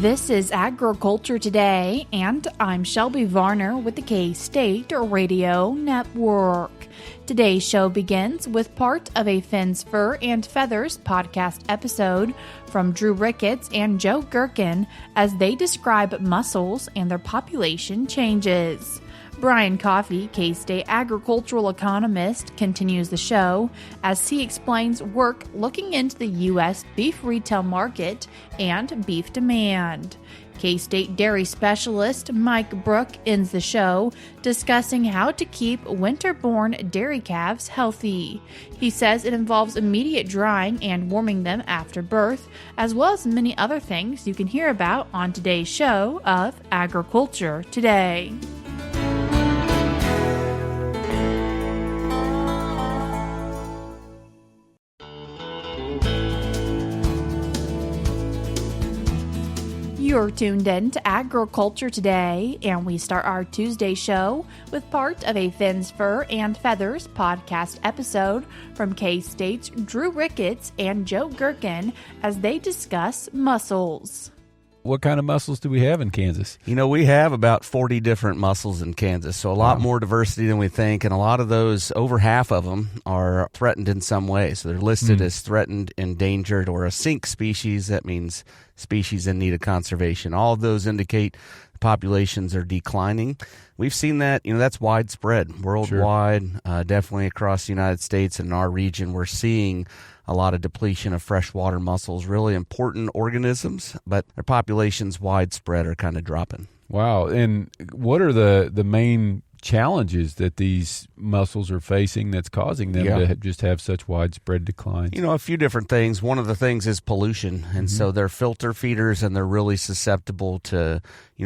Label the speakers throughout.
Speaker 1: This is Agriculture Today, and I'm Shelby Varner with the K-State Radio Network. Today's show begins with part of a Fins, Fur, and Feathers podcast episode from Drew Ricketts and Joe Gerken as they describe mussels and their population changes. Brian Coffey, K-State agricultural economist, continues the show as he explains work looking into the U.S. beef retail market and beef demand. K-State dairy specialist Mike Brouk ends the show discussing how to keep winter-born dairy calves healthy. He says it involves immediate drying and warming them after birth, as well as many other things you can hear about on today's show of Agriculture Today. You're tuned in to Agriculture Today, and we start our Tuesday show with part of a Fins, Fur, and Feathers podcast episode from K-State's Drew Ricketts and Joe Gerken as they discuss mussels.
Speaker 2: What kind of mussels do we have in Kansas?
Speaker 3: You know, we have about 40 different mussels in Kansas, so a lot more diversity than we think, and a lot of those, over half of them, are threatened in some way. So they're listed as threatened, endangered, or a sink species. That means species in need of conservation. All of those indicate the populations are declining. We've seen that, that's widespread, worldwide, definitely across the United States and in our region. We're seeing a lot of depletion of freshwater mussels, really important organisms, but their populations widespread are kind of dropping.
Speaker 2: Wow. And what are the main challenges that these mussels are facing that's causing them to just have such widespread declines?
Speaker 3: A few different things. One of the things is pollution, and so they're filter feeders, and they're really susceptible to,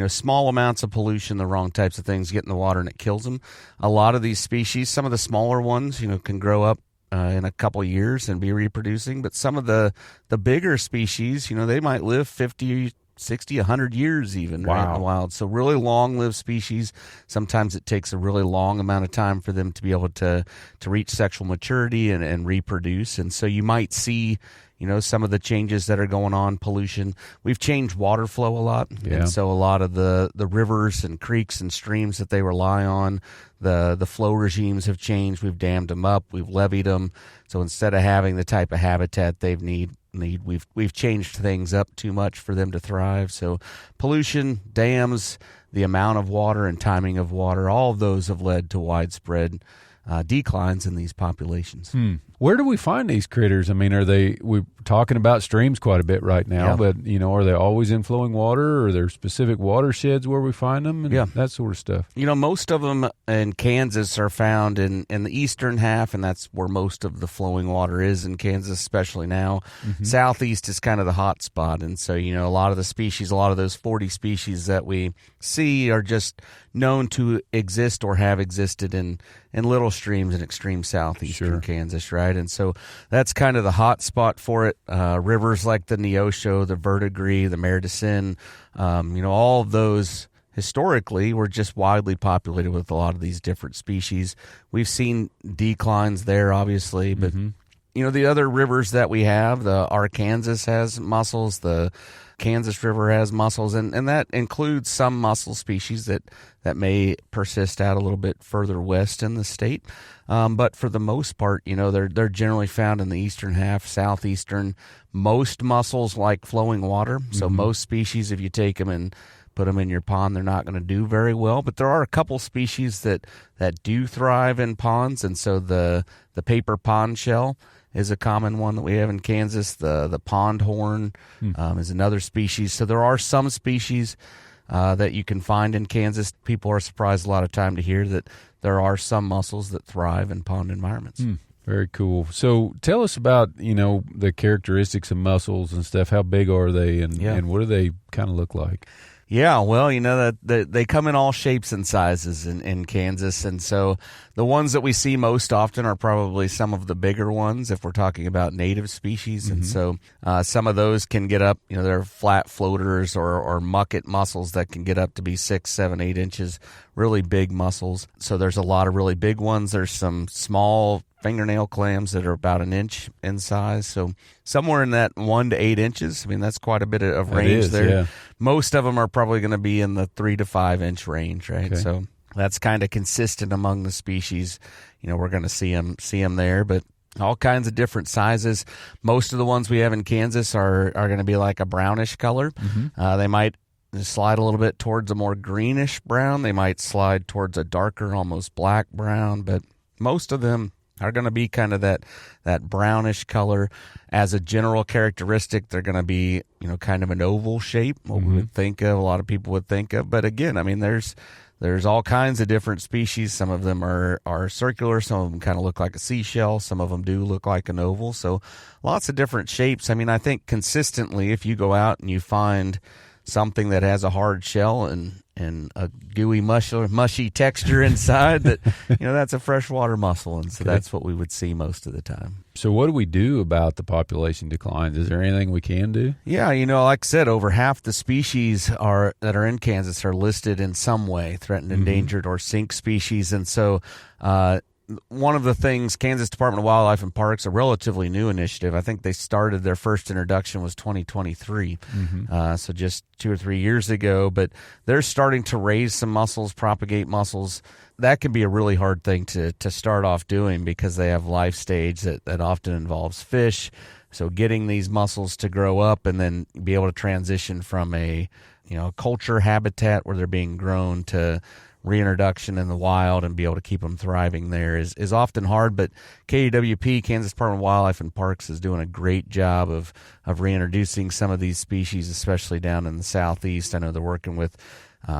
Speaker 3: small amounts of pollution, the wrong types of things get in the water, and it kills them. A lot of these species, some of the smaller ones, can grow up in a couple years and be reproducing, but some of the bigger species, they might live 50, 60, 100 years even right in the wild. So really long-lived species. Sometimes it takes a really long amount of time for them to be able to reach sexual maturity and reproduce. And so you might see, some of the changes that are going on, pollution. We've changed water flow a lot. Yeah. And so a lot of the rivers and creeks and streams that they rely on, the flow regimes have changed. We've dammed them up. We've leveed them. So instead of having the type of habitat they need, we've changed things up too much for them to thrive. So pollution, dams, the amount of water and timing of water, all of those have led to widespread declines in these populations.
Speaker 2: Where do we find these critters? I mean, we're talking about streams quite a bit right now, but, are they always in flowing water, or are there specific watersheds where we find them and that sort of stuff?
Speaker 3: Most of them in Kansas are found in the eastern half, and that's where most of the flowing water is in Kansas, especially now. Southeast is kind of the hot spot, and so, a lot of the species, a lot of those 40 species that we see are just known to exist or have existed in little streams in extreme southeastern Kansas, right? And so that's kind of the hot spot for it. Rivers like the Neosho, the Verdigris, the Meredicine, all of those historically were just widely populated with a lot of these different species. We've seen declines there, obviously, but the other rivers that we have, the Arkansas has mussels, the Kansas River has mussels, and that includes some mussel species that may persist out a little bit further west in the state. But for the most part, they're generally found in the eastern half, southeastern. Most mussels like flowing water, so most species, if you take them and put them in your pond, they're not going to do very well. But there are a couple species that do thrive in ponds, and so the paper pond shell is a common one that we have in Kansas. The pond horn is another species. So there are some species that you can find in Kansas. People are surprised a lot of time to hear that there are some mussels that thrive in pond environments.
Speaker 2: Very cool. So tell us about, the characteristics of mussels and stuff. How big are they, and what do they kind of look like?
Speaker 3: Yeah, well, that they come in all shapes and sizes in Kansas, and so the ones that we see most often are probably some of the bigger ones if we're talking about native species, and so some of those can get up, they're flat floaters or mucket mussels that can get up to be 6, 7, 8 inches, really big mussels. So there's a lot of really big ones. There's some small fingernail clams that are about an inch in size. So somewhere in that 1 to 8 inches. I mean, that's quite a bit of range there. Yeah. Most of them are probably going to be in the 3 to 5 inch range, right? Okay. So that's kind of consistent among the species. We're going to see them there, but all kinds of different sizes. Most of the ones we have in Kansas are going to be like a brownish color. Mm-hmm. They might slide a little bit towards a more greenish brown. They might slide towards a darker, almost black brown, but most of them are going to be kind of that brownish color. As a general characteristic, they're going to be, kind of an oval shape, what we would think of, a lot of people would think of. But again, I mean, there's all kinds of different species. Some of them are circular. Some of them kind of look like a seashell. Some of them do look like an oval. So lots of different shapes. I mean, I think consistently, if you go out and you find something that has a hard shell and a gooey, mushy texture inside, that that's a freshwater mussel, and so that's what we would see most of the time.
Speaker 2: So what do we do about the population declines? Is there anything we can do?
Speaker 3: Yeah, like I said, over half the species that are in Kansas are listed in some way, threatened, endangered, or sink species, and so one of the things, Kansas Department of Wildlife and Parks, a relatively new initiative. I think they started, their first introduction was 2023, so just 2 or 3 years ago. But they're starting to raise some mussels, propagate mussels. That can be a really hard thing to start off doing because they have life stage that often involves fish. So getting these mussels to grow up and then be able to transition from a culture habitat where they're being grown to reintroduction in the wild and be able to keep them thriving there is often hard, but KDWP, Kansas Department of Wildlife and Parks, is doing a great job of reintroducing some of these species, especially down in the southeast. I know they're working with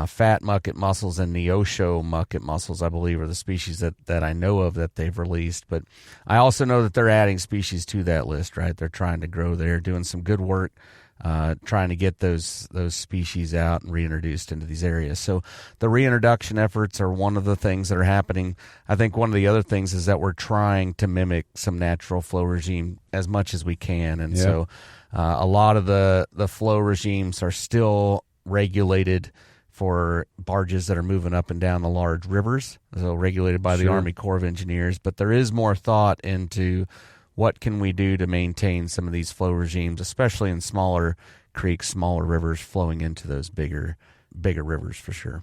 Speaker 3: fat mucket mussels and Neosho mucket mussels, I believe, are the species that I know of that they've released. But I also know that they're adding species to that list, right? They're trying to grow there, doing some good work, trying to get those species out and reintroduced into these areas. So the reintroduction efforts are one of the things that are happening. I think one of the other things is that we're trying to mimic some natural flow regime as much as we can. And so a lot of the flow regimes are still regulated for barges that are moving up and down the large rivers, so regulated by the Army Corps of Engineers. But there is more thought into what can we do to maintain some of these flow regimes, especially in smaller creeks, smaller rivers flowing into those bigger rivers for sure.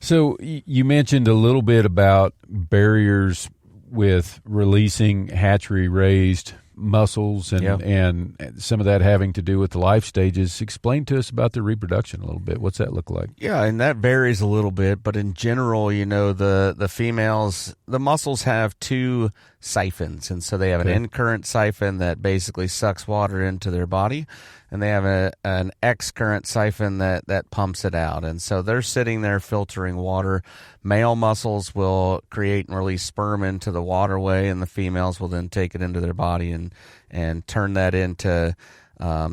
Speaker 2: So you mentioned a little bit about barriers with releasing hatchery-raised mussels and some of that having to do with the life stages. Explain to us about the reproduction a little bit. What's that look like?
Speaker 3: Yeah, and that varies a little bit, but in general, the females, the mussels have 2 siphons, and so they have an in-current siphon that basically sucks water into their body, and they have an X-current siphon that pumps it out, and so they're sitting there filtering water. Male mussels will create and release sperm into the waterway, and the females will then take it into their body and turn that into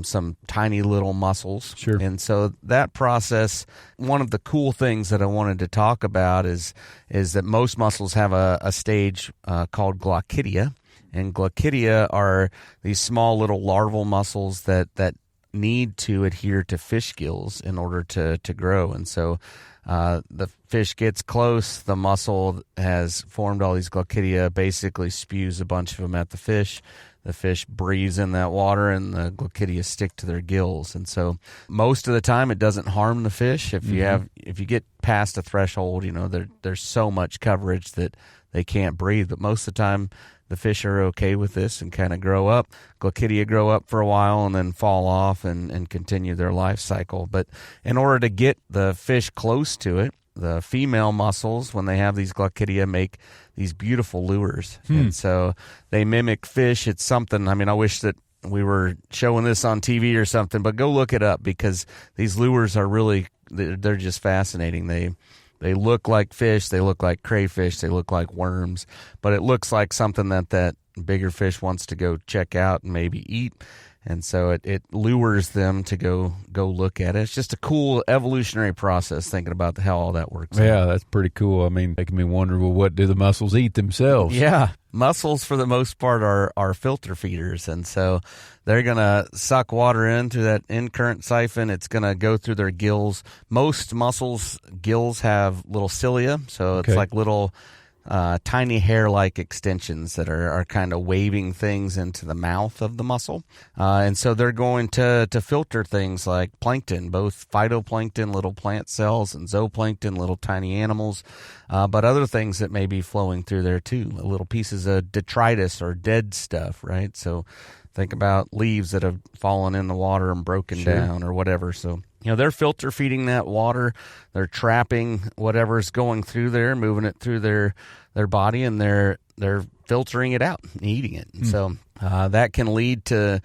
Speaker 3: some tiny little mussels.
Speaker 2: Sure.
Speaker 3: And so that process, one of the cool things that I wanted to talk about is that most mussels have a stage called glaucidia, and glaucidia are these small little larval mussels that need to adhere to fish gills in order to grow. And so the fish gets close, the mussel has formed all these glaucidia, basically spews a bunch of them at the fish. The fish breathes in that water, and the glaucidia stick to their gills. And so most of the time it doesn't harm the fish. If you get past a threshold, there's so much coverage that they can't breathe. But most of the time the fish are okay with this and kind of grow up. Glaucidia grow up for a while and then fall off and continue their life cycle. But in order to get the fish close to it, the female mussels, when they have these glaucidia, make these beautiful lures. And so they mimic fish. It's something, I wish that we were showing this on TV or something, but go look it up because these lures are really, they're just fascinating. They look like fish, they look like crayfish, they look like worms, but it looks like something that bigger fish wants to go check out and maybe eat. And so it lures them to go look at it. It's just a cool evolutionary process thinking about how all that works.
Speaker 2: Yeah, that's pretty cool. Making me wonder, well, what do the mussels eat themselves?
Speaker 3: Yeah, mussels for the most part are filter feeders. And so they're going to suck water into that in-current siphon. It's going to go through their gills. Most mussels' gills have little cilia, so it's like little tiny hair-like extensions that are kind of waving things into the mouth of the mussel. And so they're going to filter things like plankton, both phytoplankton, little plant cells, and zooplankton, little tiny animals, but other things that may be flowing through there too, little pieces of detritus or dead stuff, right? So think about leaves that have fallen in the water and broken down or whatever. So, they're filter feeding that water. They're trapping whatever's going through there, moving it through their body, and they're filtering it out and eating it. And so that can lead to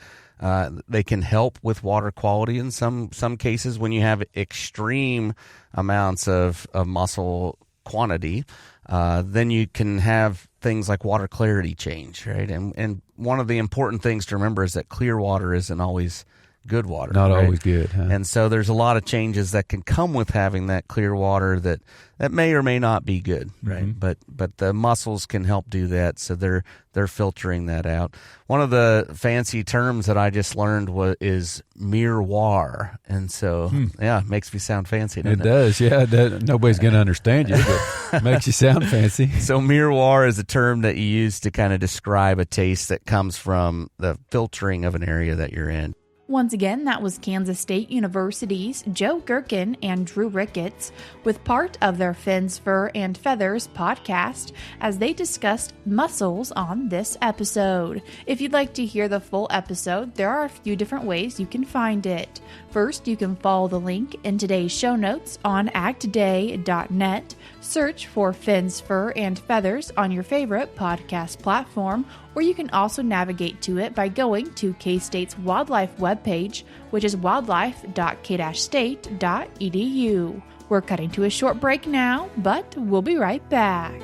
Speaker 3: they can help with water quality in some cases when you have extreme amounts of mussel quantity. Then you can have things like water clarity change, right? And one of the important things to remember is that clear water isn't always good water.
Speaker 2: Not
Speaker 3: right?
Speaker 2: always good. Huh?
Speaker 3: And so there's a lot of changes that can come with having that clear water that may or may not be good, right? But the mussels can help do that, so they're filtering that out. One of the fancy terms that I just learned is miroir, and so it makes me sound fancy. Doesn't it?
Speaker 2: Does, yeah. Nobody's going to understand you, but it makes you sound fancy.
Speaker 3: So miroir is a term that you use to kind of describe a taste that comes from the filtering of an area that you're in.
Speaker 1: Once again, that was Kansas State University's Joe Gerken and Drew Ricketts with part of their Fins, Fur, and Feathers podcast as they discussed mussels on this episode. If you'd like to hear the full episode, there are a few different ways you can find it. First, you can follow the link in today's show notes on agtoday.net, search for Fins, Fur, and Feathers on your favorite podcast platform, or you can also navigate to it by going to K-State's wildlife webpage, which is wildlife.k-state.edu. We're cutting to a short break now, but we'll be right back.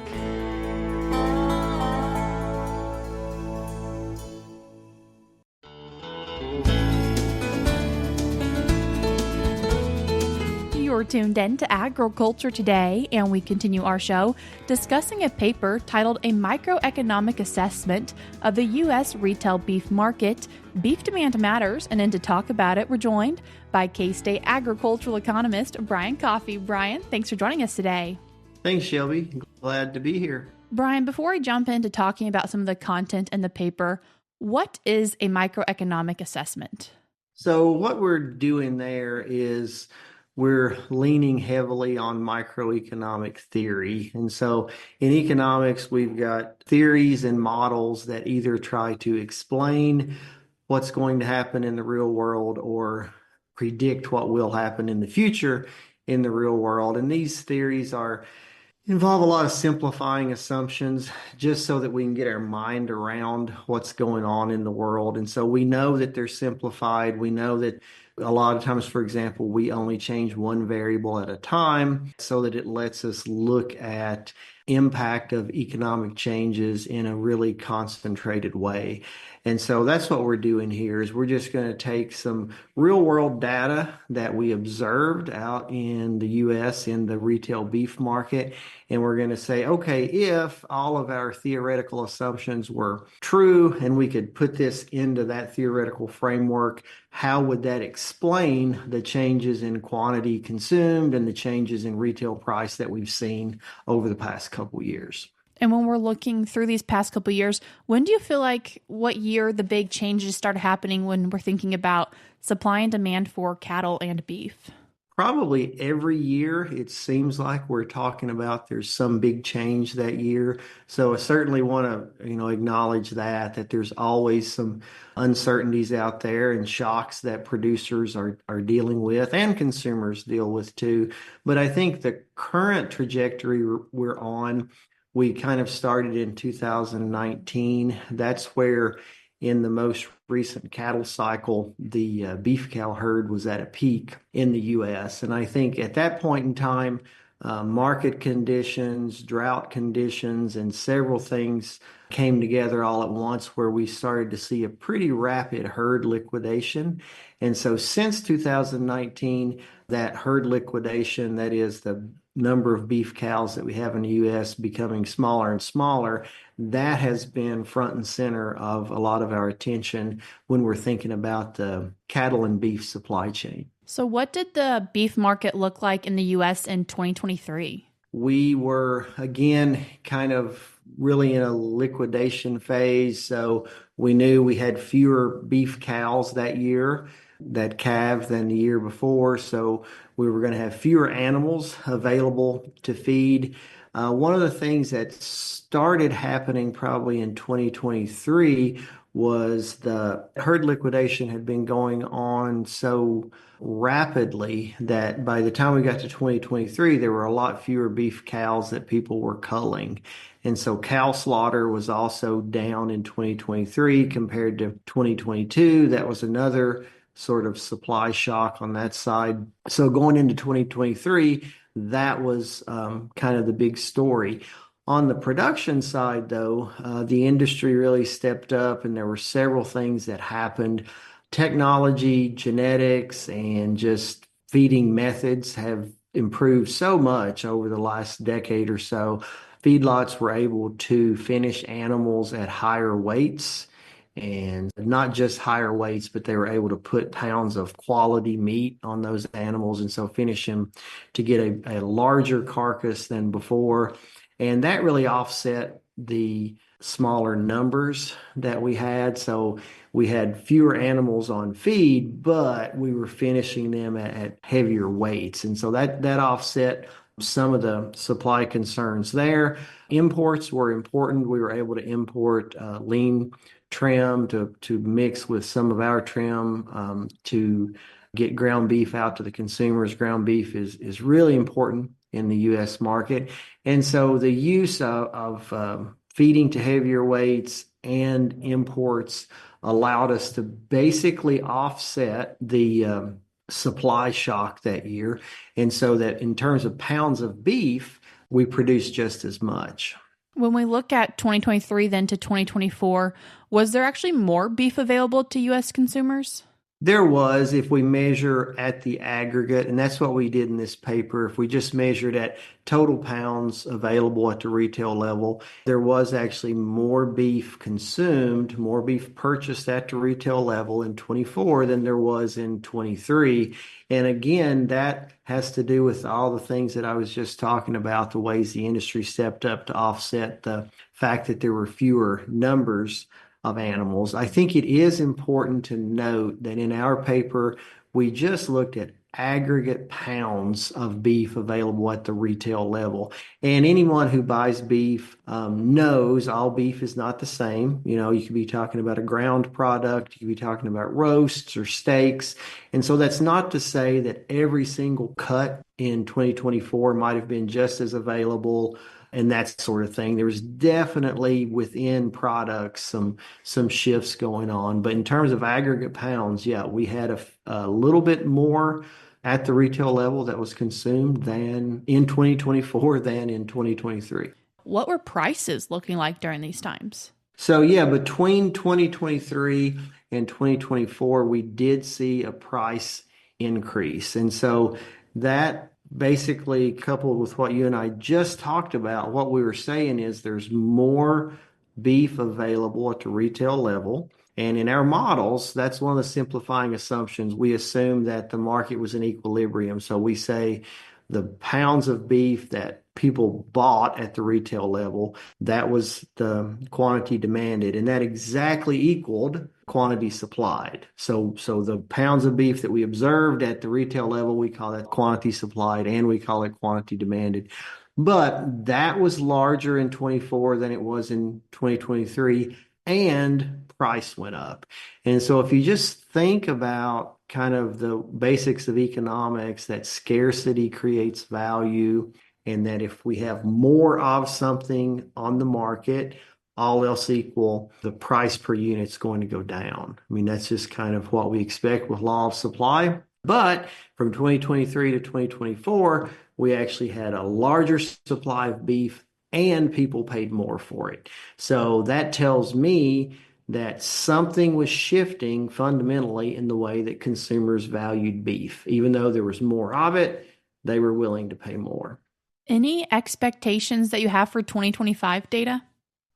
Speaker 1: You're tuned in to Agriculture Today, and we continue our show discussing a paper titled A Microeconomic Assessment of the U.S. Retail Beef Market, Beef Demand Matters, and to talk about it, we're joined by K-State agricultural economist Brian Coffey. Brian, thanks for joining us today.
Speaker 4: Thanks, Shelby. Glad to be here.
Speaker 1: Brian, before we jump into talking about some of the content in the paper, what is a microeconomic assessment?
Speaker 4: So what we're doing there is we're leaning heavily on microeconomic theory. And so in economics, we've got theories and models that either try to explain what's going to happen in the real world or predict what will happen in the future in the real world. And these theories involve a lot of simplifying assumptions just so that we can get our mind around what's going on in the world. And so we know that they're simplified. We know that a lot of times, for example, we only change one variable at a time so that it lets us look at impact of economic changes in a really concentrated way. And so that's what we're doing here is we're just going to take some real world data that we observed out in the U.S. in the retail beef market. And we're going to say, okay, if all of our theoretical assumptions were true and we could put this into that theoretical framework, how would that explain the changes in quantity consumed and the changes in retail price that we've seen over the past couple years?
Speaker 1: And when we're looking through these past couple of years, when do you feel like what year the big changes started happening when we're thinking about supply and demand for cattle and beef?
Speaker 4: Probably every year, it seems like we're talking about there's some big change that year. So I certainly want to, acknowledge that there's always some uncertainties out there and shocks that producers are dealing with and consumers deal with too. But I think the current trajectory we're on, we kind of started in 2019. That's where in the most recent cattle cycle, the beef cow herd was at a peak in the U.S. And I think at that point in time, market conditions, drought conditions, and several things came together all at once where we started to see a pretty rapid herd liquidation. And so since 2019, that herd liquidation, that is the number of beef cows that we have in the U.S. becoming smaller and smaller, that has been front and center of a lot of our attention when we're thinking about the cattle and beef supply chain.
Speaker 1: So what did the beef market look like in the U.S. in 2023?
Speaker 4: we were, again, kind of really in a liquidation phase. So we knew we had fewer beef cows that year that calved than the year before. So we were going to have fewer animals available to feed. One of the things that started happening probably in 2023 was the herd liquidation had been going on so rapidly that by the time we got to 2023, there were a lot fewer beef cows that people were culling. And so cow slaughter was also down in 2023 compared to 2022. That was another sort of supply shock on that side. So going into 2023, that was kind of the big story. On the production side, though, the industry really stepped up, and there were several things that happened. Technology, genetics, and just feeding methods have improved so much over the last decade or so. Feedlots were able to finish animals at higher weights, and not just higher weights, but they were able to put pounds of quality meat on those animals, and so finish them to get a larger carcass than before. And that really offset the smaller numbers that we had. So we had fewer animals on feed, but we were finishing them at heavier weights. And so that offset some of the supply concerns there. Imports were important. We were able to import lean trim to mix with some of our trim to get ground beef out to the consumers. Ground beef is really important in the U.S. market. And so the use of feeding to heavier weights and imports allowed us to basically offset the supply shock that year. And so that in terms of pounds of beef, we produced just as much.
Speaker 1: When we look at 2023 then to 2024, was there actually more beef available to U.S. consumers?
Speaker 4: There was, if we measure at the aggregate, and that's what we did in this paper. If we just measured at total pounds available at the retail level, there was actually more beef consumed, more beef purchased at the retail level in 24 than there was in 23. And again, that has to do with all the things that I was just talking about, the ways the industry stepped up to offset the fact that there were fewer numbers of animals. I think it is important to note that in our paper, we just looked at aggregate pounds of beef available at the retail level. And anyone who buys beef knows all beef is not the same. You know, you could be talking about a ground product, you could be talking about roasts or steaks. And so that's not to say that every single cut in 2024 might have been just as available and that sort of thing. There's definitely within products some shifts going on. But in terms of aggregate pounds, yeah, we had a little bit more at the retail level that was consumed than in 2024 than in 2023.
Speaker 1: What were prices looking like during these times?
Speaker 4: So yeah, between 2023 and 2024, we did see a price increase. And so that basically coupled with what you and I just talked about, what we were saying is there's more beef available at the retail level. And in our models, that's one of the simplifying assumptions. We assume that the market was in equilibrium. So we say the pounds of beef that people bought at the retail level, that was the quantity demanded, and that exactly equaled quantity supplied. So the pounds of beef that we observed at the retail level, we call that quantity supplied, and we call it quantity demanded. But that was larger in 24 than it was in 2023, and price went up. And so if you just think about kind of the basics of economics, that scarcity creates value, and that if we have more of something on the market, all else equal, the price per unit is going to go down. I mean, that's just kind of what we expect with law of supply. But from 2023 to 2024, we actually had a larger supply of beef and people paid more for it. So that tells me that something was shifting fundamentally in the way that consumers valued beef. Even though there was more of it, they were willing to pay more.
Speaker 1: Any expectations that you have for 2025 data?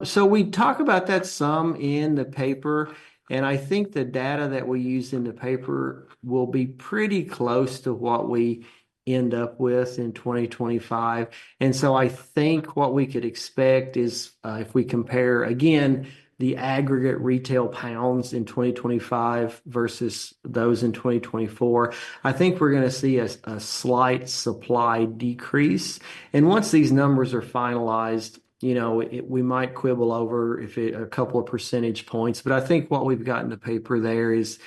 Speaker 4: So we talk about that some in the paper, and I think the data that we use in the paper will be pretty close to what we end up with in 2025. And so I think what we could expect is if we compare, again, the aggregate retail pounds in 2025 versus those in 2024, I think we're going to see a slight supply decrease. And once these numbers are finalized, we might quibble over a couple of percentage points, but I think what we've got in the paper there is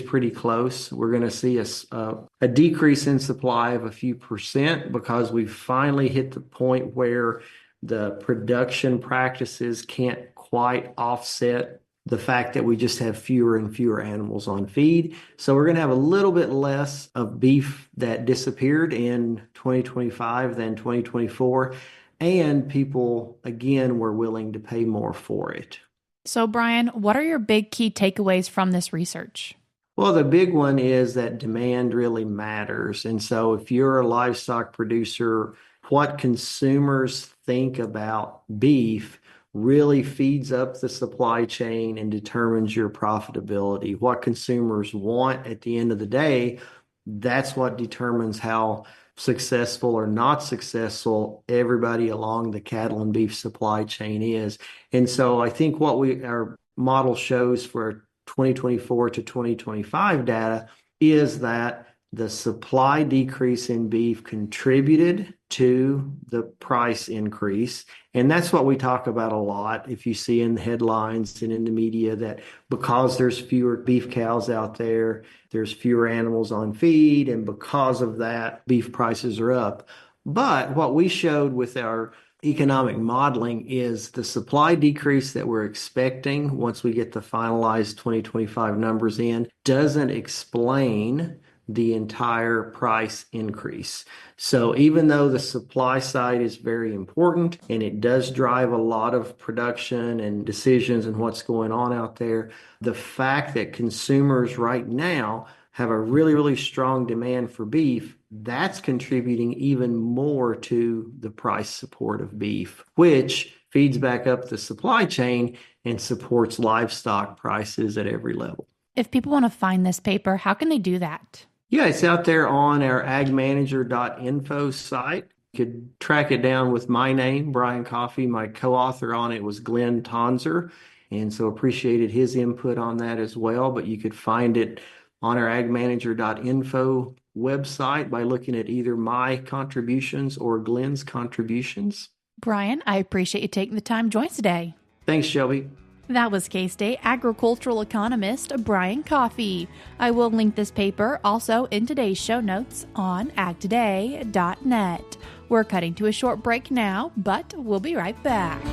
Speaker 4: pretty close. We're going to see a decrease in supply of a few percent because we've finally hit the point where the production practices can't quite offset the fact that we just have fewer and fewer animals on feed. So we're going to have a little bit less of beef that disappeared in 2025 than 2024. And people, again, were willing to pay more for it.
Speaker 1: So, Brian, what are your big key takeaways from this research?
Speaker 4: Well, the big one is that demand really matters. And so if you're a livestock producer, what consumers think about beef really feeds up the supply chain and determines your profitability. What consumers want at the end of the day, that's what determines how successful or not successful everybody along the cattle and beef supply chain is. And so I think what our model shows for 2024 to 2025 data is that the supply decrease in beef contributed to the price increase. And that's what we talk about a lot. If you see in the headlines and in the media that because there's fewer beef cows out there, there's fewer animals on feed, and because of that, beef prices are up. But what we showed with our economic modeling is the supply decrease that we're expecting once we get the finalized 2025 numbers in doesn't explain the entire price increase. So even though the supply side is very important and it does drive a lot of production and decisions and what's going on out there, the fact that consumers right now have a really, really strong demand for beef, that's contributing even more to the price support of beef, which feeds back up the supply chain and supports livestock prices at every level.
Speaker 1: If people want to find this paper, how can they do that?
Speaker 4: Yeah, it's out there on our agmanager.info site. You could track it down with my name, Brian Coffey. My co-author on it was Glenn Tonzer, and so appreciated his input on that as well. But you could find it on our agmanager.info website by looking at either my contributions or Glenn's contributions.
Speaker 1: Brian, I appreciate you taking the time to join us today.
Speaker 4: Thanks, Shelby.
Speaker 1: That was K-State agricultural economist Brian Coffey. I will link this paper also in today's show notes on agtoday.net. We're cutting to a short break now, but we'll be right back.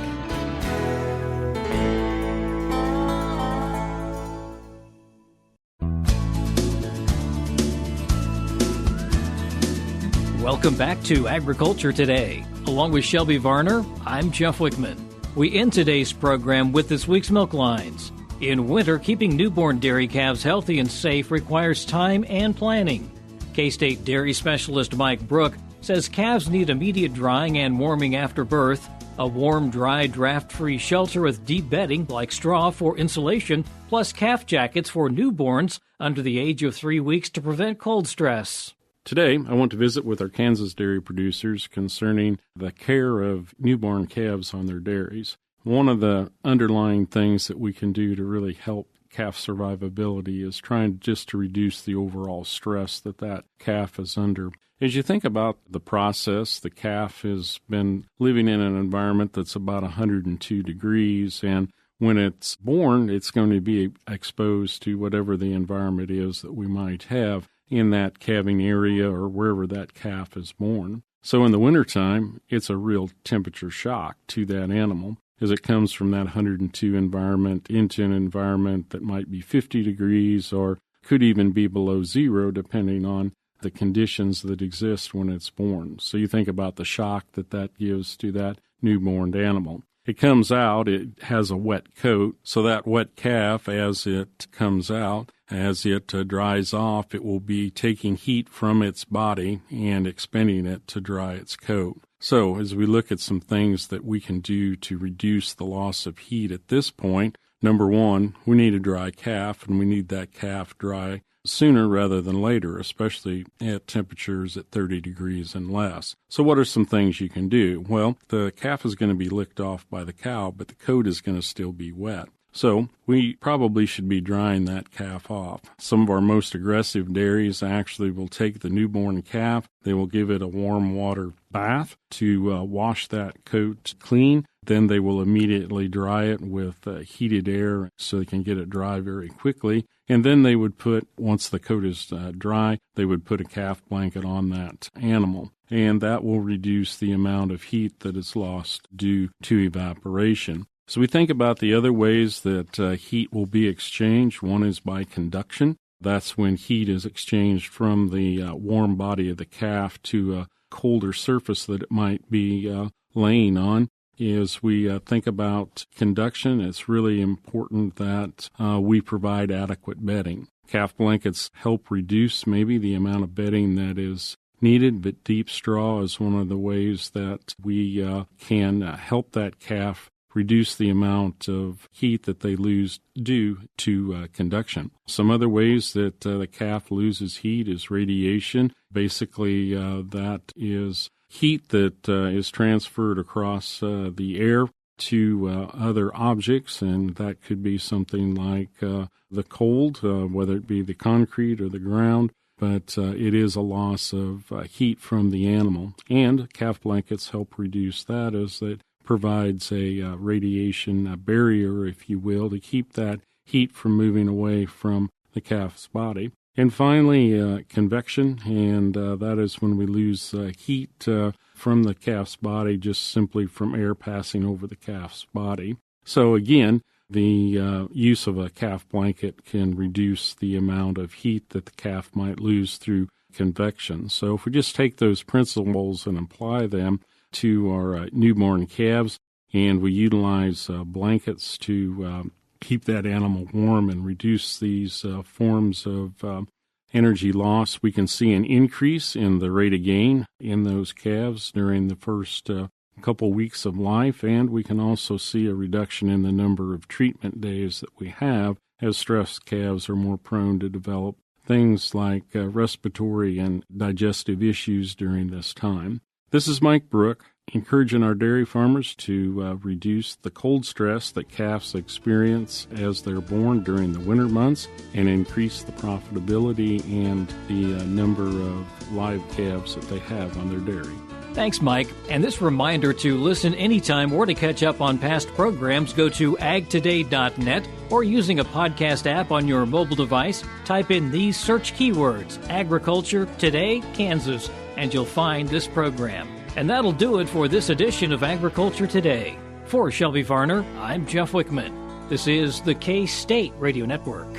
Speaker 5: Welcome back to Agriculture Today. Along with Shelby Varner, I'm Jeff Wickman. We end today's program with this week's milk lines. In winter, keeping newborn dairy calves healthy and safe requires time and planning. K-State dairy specialist Mike Brouk says calves need immediate drying and warming after birth, a warm, dry, draft-free shelter with deep bedding like straw for insulation, plus calf jackets for newborns under the age of 3 weeks to prevent cold stress.
Speaker 6: Today, I want to visit with our Kansas dairy producers concerning the care of newborn calves on their dairies. One of the underlying things that we can do to really help calf survivability is trying just to reduce the overall stress that calf is under. As you think about the process, the calf has been living in an environment that's about 102 degrees, and when it's born, it's going to be exposed to whatever the environment is that we might have in that calving area or wherever that calf is born. So in the wintertime, it's a real temperature shock to that animal as it comes from that 102 environment into an environment that might be 50 degrees or could even be below zero depending on the conditions that exist when it's born. So you think about the shock that gives to that newborn animal. It comes out, it has a wet coat, so that wet calf, as it comes out, as it dries off, it will be taking heat from its body and expending it to dry its coat. So as we look at some things that we can do to reduce the loss of heat at this point, Number one, we need a dry calf, and we need that calf dry sooner rather than later, especially at temperatures at 30 degrees and less. So what are some things you can do? Well, the calf is going to be licked off by the cow, but the coat is going to still be wet. So we probably should be drying that calf off. Some of our most aggressive dairies actually will take the newborn calf. They will give it a warm water bath to wash that coat clean. Then they will immediately dry it with heated air so they can get it dry very quickly. And then they would put, once the coat is dry, they would put a calf blanket on that animal. And that will reduce the amount of heat that is lost due to evaporation. So we think about the other ways that heat will be exchanged. One is by conduction. That's when heat is exchanged from the warm body of the calf to a colder surface that it might be laying on. As we think about conduction, it's really important that we provide adequate bedding. Calf blankets help reduce maybe the amount of bedding that is needed, but deep straw is one of the ways that we can help that calf reduce the amount of heat that they lose due to conduction. Some other ways that the calf loses heat is radiation. Basically, that is heat that is transferred across the air to other objects, and that could be something like the cold, whether it be the concrete or the ground, but it is a loss of heat from the animal. And calf blankets help reduce that, as it provides a radiation barrier, if you will, to keep that heat from moving away from the calf's body. And finally, convection, and that is when we lose heat from the calf's body just simply from air passing over the calf's body. So again, the use of a calf blanket can reduce the amount of heat that the calf might lose through convection. So if we just take those principles and apply them to our newborn calves, and we utilize blankets to keep that animal warm and reduce these forms of energy loss, we can see an increase in the rate of gain in those calves during the first couple weeks of life, and we can also see a reduction in the number of treatment days that we have, as stressed calves are more prone to develop things like respiratory and digestive issues during this time. This is Mike Brouk, encouraging our dairy farmers to reduce the cold stress that calves experience as they're born during the winter months and increase the profitability and the number of live calves that they have on their dairy.
Speaker 5: Thanks, Mike. And this reminder to listen anytime or to catch up on past programs, go to agtoday.net, or using a podcast app on your mobile device, type in these search keywords, Agriculture Today, Kansas, and you'll find this program. And that'll do it for this edition of Agriculture Today. For Shelby Varner, I'm Jeff Wickman. This is the K-State Radio Network.